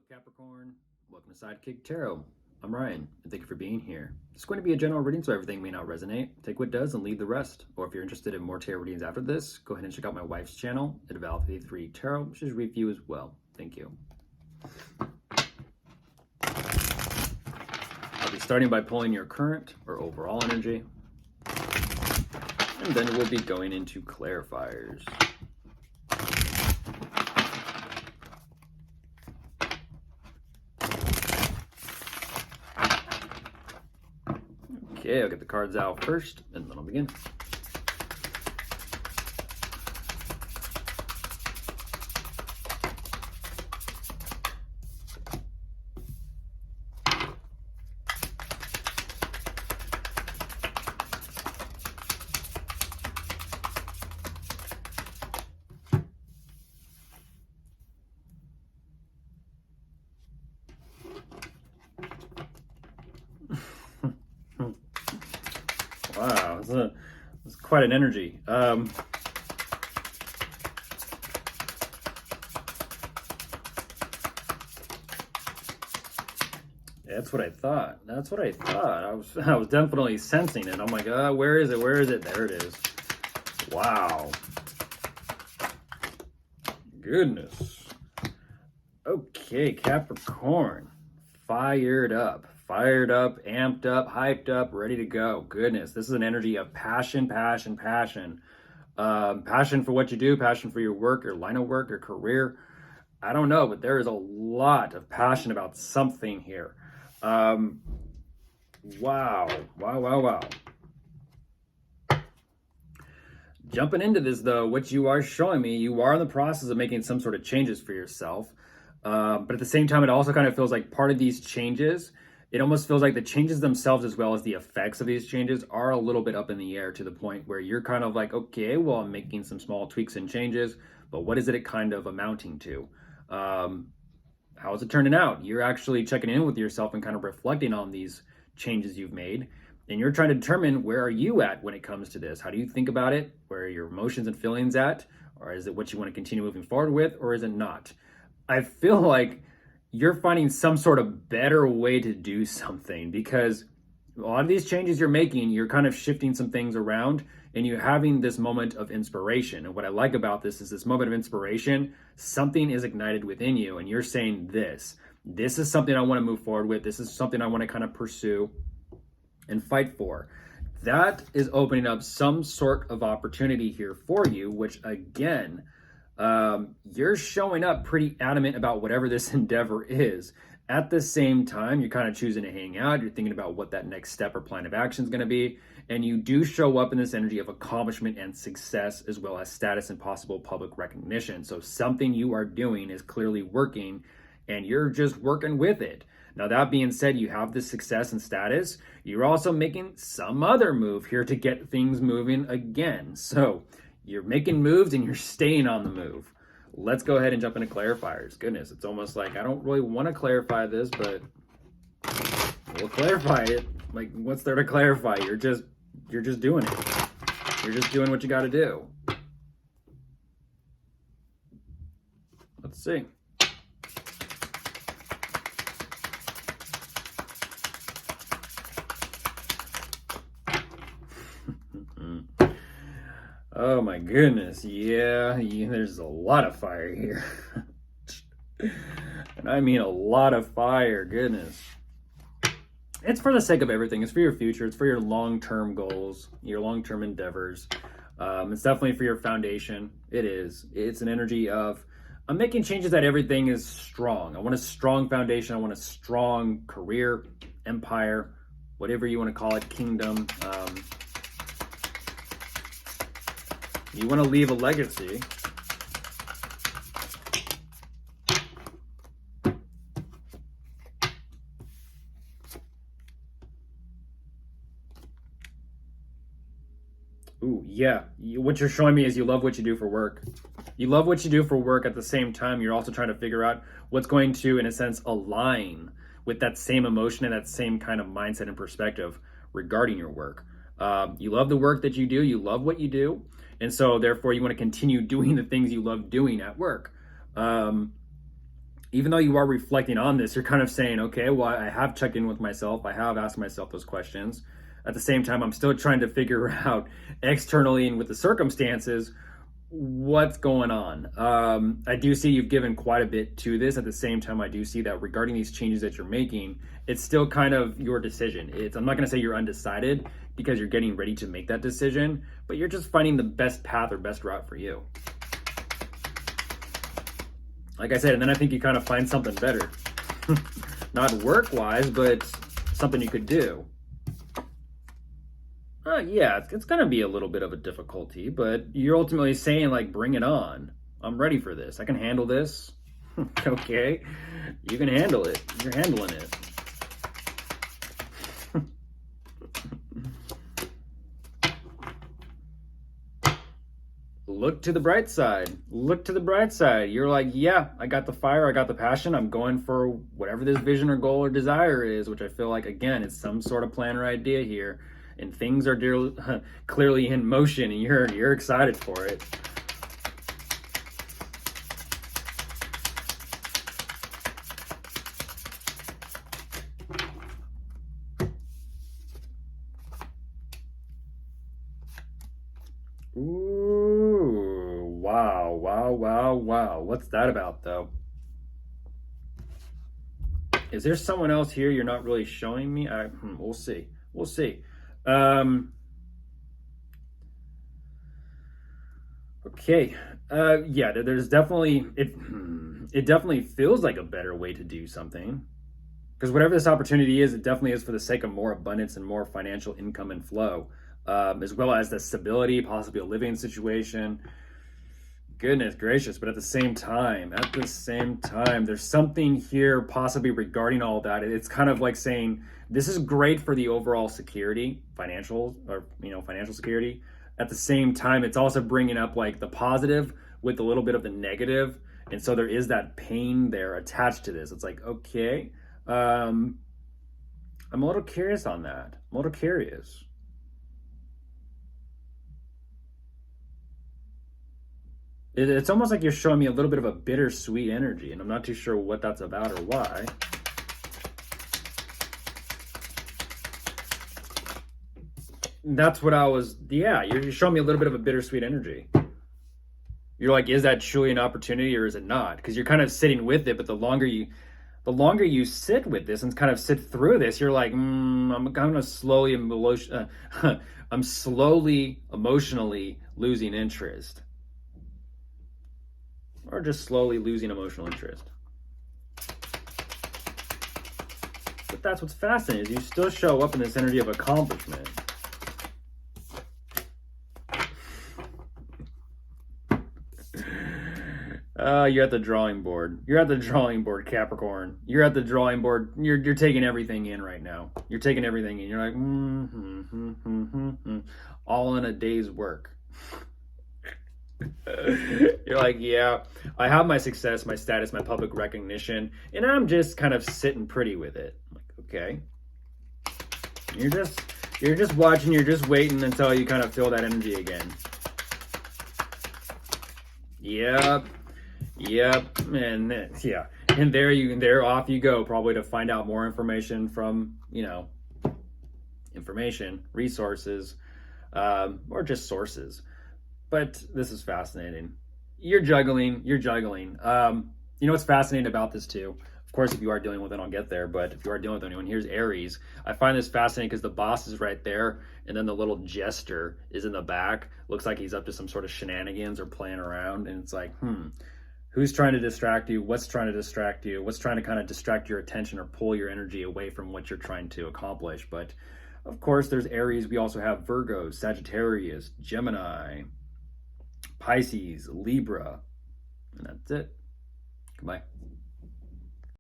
Capricorn? Welcome to Sidekick Tarot. I'm Ryan, and thank you for being here. It's going to be a general reading, so everything may not resonate. Take what does and leave the rest. Or if you're interested in more tarot readings after this, go ahead and check out my wife's channel at Val53 Tarot. She's read for you as well. Thank you. I'll be starting by pulling your current or overall energy, and then we'll be going into clarifiers. Okay, I'll get the cards out first, and then I'll begin. Wow, it's quite an energy. That's what I thought. That's what I thought. I was definitely sensing it. I'm like, where is it? Where is it? There it is. Wow. Goodness. Okay, Capricorn. Fired up, amped up, hyped up, ready to go. Goodness, this is an energy of passion, passion, passion. Passion for what you do, passion for your work, your line of work, your career. I don't know, but there is a lot of passion about something here. Wow. Jumping into this though, what you are showing me, you are in the process of making some sort of changes for yourself. But at the same time, it also kind of feels like part of these changes, it almost feels like the changes themselves as well as the effects of these changes are a little bit up in the air, to the point where you're kind of like, okay, well, I'm making some small tweaks and changes, but what is it kind of amounting to? How is it turning out? You're actually checking in with yourself and kind of reflecting on these changes you've made. And you're trying to determine, where are you at when it comes to this? How do you think about it? Where are your emotions and feelings at? Or is it what you want to continue moving forward with, or is it not? I feel like you're finding some sort of better way to do something, because a lot of these changes you're making, you're kind of shifting some things around, and you're having this moment of inspiration. And what I like about this is this moment of inspiration, something is ignited within you, and you're saying this is something I want to move forward with. This is something I want to kind of pursue and fight for. That is opening up some sort of opportunity here for you, which again, you're showing up pretty adamant about whatever this endeavor is. At the same time, you're kind of choosing to hang out. You're thinking about what that next step or plan of action is going to be. And you do show up in this energy of accomplishment and success, as well as status and possible public recognition. So something you are doing is clearly working, and you're just working with it. Now, that being said, you have this success and status. You're also making some other move here to get things moving again. So you're making moves and you're staying on the move. Let's go ahead and jump into clarifiers. Goodness, it's almost like I don't really want to clarify this, but we'll clarify it. Like, what's there to clarify? You're just doing it. You're just doing what you got to do. Let's see. Oh my goodness, yeah, there's a lot of fire here. And I mean a lot of fire, goodness. It's for the sake of everything. It's for your future. It's for your long-term goals, your long-term endeavors. It's definitely for your foundation. It is. It's an energy of, I'm making changes that everything is strong. I want a strong foundation. I want a strong career, empire, whatever you want to call it, kingdom. You want to leave a legacy. Ooh, yeah. What you're showing me is you love what you do for work. You love what you do for work. At the same time, you're also trying to figure out what's going to, in a sense, align with that same emotion and that same kind of mindset and perspective regarding your work. You love the work that you do. You love what you do. And so therefore you want to continue doing the things you love doing at work. even though you are reflecting on this, you're kind of saying, okay, well, I have checked in with myself. I have asked myself those questions. At the same time, I'm still trying to figure out externally and with the circumstances what's going on. I do see you've given quite a bit to this. At the same time, I do see that regarding these changes that you're making, it's still kind of your decision. I'm not going to say you're undecided because you're getting ready to make that decision, but you're just finding the best path or best route for you. Like I said, and then I think you kind of find something better. Not work-wise, but something you could do. Yeah, it's going to be a little bit of a difficulty, but you're ultimately saying, like, bring it on. I'm ready for this. I can handle this. Okay, you can handle it. You're handling it. Look to the bright side. Look to the bright side. You're like, yeah, I got the fire, I got the passion. I'm going for whatever this vision or goal or desire is, which I feel like, again, it's some sort of plan or idea here. And things are clearly in motion, and you're excited for it. Ooh, wow, wow, wow, wow. What's that about, though? Is there someone else here you're not really showing me? We'll see. We'll see. Okay. Yeah, there's definitely it definitely feels like a better way to do something. Because whatever this opportunity is, it definitely is for the sake of more abundance and more financial income and flow, as well as the stability, possibly a living situation. Goodness gracious, but at the same time, there's something here possibly regarding all that. It's kind of like saying this is great for the overall security, financial security. At the same time, it's also bringing up like the positive with a little bit of the negative, and so there is that pain there attached to this. It's like, okay, I'm a little curious on that. I'm a little curious. It's almost like you're showing me a little bit of a bittersweet energy, and I'm not too sure what that's about or why. That's what yeah, you're showing me a little bit of a bittersweet energy. You're like, is that truly an opportunity or is it not? Because you're kind of sitting with it, but the longer you sit with this and kind of sit through this, you're like, I'm kind of I'm slowly emotionally losing interest. Or just slowly losing emotional interest. But that's what's fascinating, is you still show up in this energy of accomplishment. You're at the drawing board. You're at the drawing board, Capricorn. You're at the drawing board. You're taking everything in right now. You're taking everything in. You're like, all in a day's work. You're like, yeah, I have my success, my status, my public recognition, and I'm just kind of sitting pretty with it. I'm like, okay. You're just watching, you're just waiting until you kind of feel that energy again. Yep, and yeah, and there off you go, probably to find out more information from resources, or just sources. But this is fascinating. You're juggling. What's fascinating about this too? Of course, if you are dealing with it, I'll get there. But if you are dealing with anyone, here's Aries. I find this fascinating because the boss is right there, and then the little jester is in the back. Looks like he's up to some sort of shenanigans or playing around. And it's like, who's trying to distract you? What's trying to distract you? What's trying to kind of distract your attention or pull your energy away from what you're trying to accomplish? But of course, there's Aries. We also have Virgo, Sagittarius, Gemini, Pisces, Libra, and that's it. Goodbye.